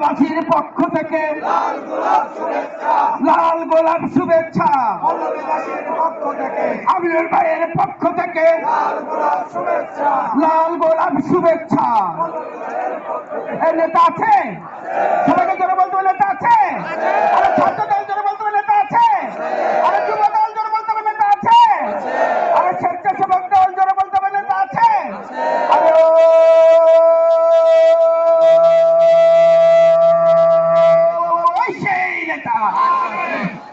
পল্লবীবাসীর পক্ষ থেকে লাল গোলাপ শুভেচ্ছা, লাল গোলাপ শুভেচ্ছা। পল্লবীবাসীর পক্ষ থেকে আমিনুল ভাইয়ের পক্ষ থেকে লাল গোলাপ শুভেচ্ছা, লাল গোলাপ শুভেচ্ছা। এই নেতা আছে? সবাইকে জোরে বলতে হবে নেতা আছে? আরে ছাত্র দল জোরে বলতে হবে নেতা আছে? আরে যুব দল জোরে বলতে হবে নেতা আছে? আরে স্বেচ্ছাসেবক দল জোরে বলতে হবে নেতা আছে? আরে সেই নেতা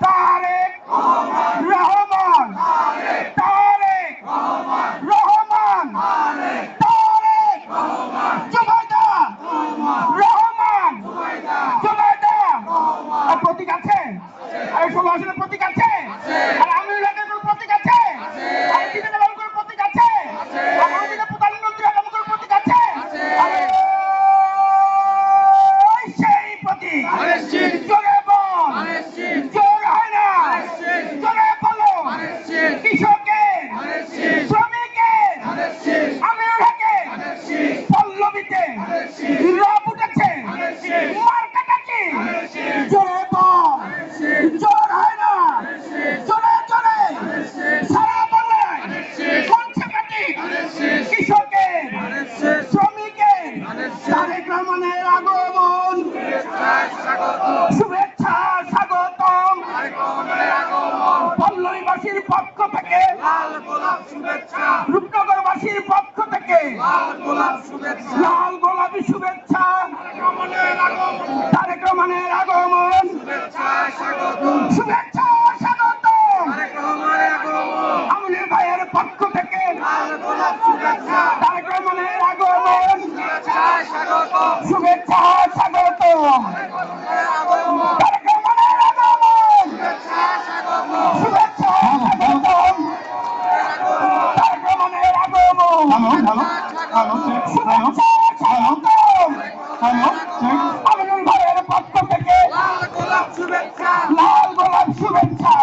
তারেক রহমান, তারেক রহমান, তারেক জুবাইদা রহমান, জুবাইদা। আর প্রতীক আছে? আর ষোলো আসনের প্রতীক আছে? আর আমিনুল হকের কোনো প্রতীক আছে? আর জিতেন বাবুর কোনো প্রতীক আছে? আর আমাদের প্রধানমন্ত্রী বাবুর কোনো প্রতীক আছে? আরে সেই প্রতীক জোরে বল, জোর হয় না, জোরে বলো। কৃষকের, শ্রমিকের, আমিনুল হকের পল্লবীতে রব উঠেছে, মার্কাটা কি? জোরে বল, জোর হয় না, জোরে জোরে সারা বলে। কোনছে পার্টি? কৃষকের, শ্রমিকের। তারেক রহমানের আগমন, শুভেচ্ছা স্বাগতম। পল্লবীবাসীর পক্ষ থেকে লাল গোলাপ শুভেচ্ছা, রূপনগরবাসীর পক্ষ থেকে লাল গোলাপ শুভেচ্ছা, লাল গোলাপি শুভেচ্ছা। তারেক রহমানের আগমন, শুভেচ্ছা স্বাগতম, শুভেচ্ছা স্বাগতম। আমিনুল ভাইয়ের পক্ষ থেকে লাল গোলাপ শুভেচ্ছা, তারেক রহমানের আগমন, শুভেচ্ছা স্বাগতম, শুভেচ্ছা স্বাগতম। তারেক রহমানের আগমন, শুভেচ্ছা স্বাগতম, শুভেচ্ছা স্বাগতম। তারেক রহমানের আগমন, শুভেচ্ছা স্বাগতম। আমিনুল ভাইয়ের পক্ষ থেকে লাল গোলাপ শুভেচ্ছা, লাল গোলাপ শুভেচ্ছা।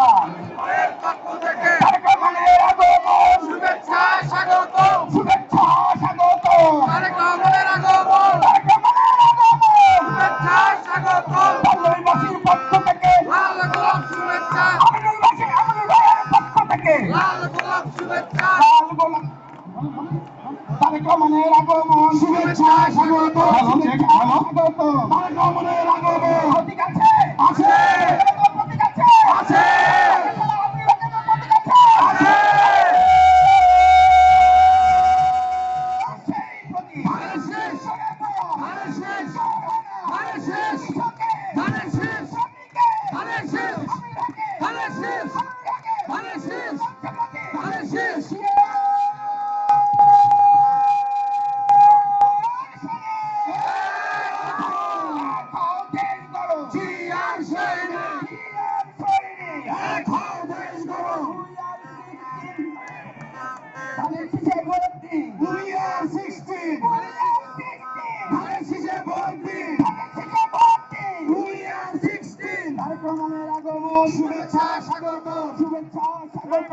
তারেক রহমানের আগমন, শুভেচ্ছা স্বাগতম, শুভেচ্ছা স্বাগতম। তারেক রহমানের আগমন, তারেক রহমানের আগমন, শুভেচ্ছা স্বাগতম। পল্লবীবাসীর পক্ষ থেকে লাল গোলাপ শুভেচ্ছা, আমিনুল ভাইয়ের পক্ষ থেকে লাল গোলাপ শুভেচ্ছা, লাল গোলাপ। তারেক রহমানের আগমন, শুভেচ্ছা স্বাগতম, শুভেচ্ছা স্বাগতম। তারেক রহমানের আগমন। প্রতীক আছে? আছে। প্রতীক আছে? আছে। প্রতীক আছে? আছে। সেই প্রতীক শেষ, শেষ, শেষ, শেষ, শেষ। শুভেচ্ছা স্বাগত, শুভেচ্ছা স্বাগত।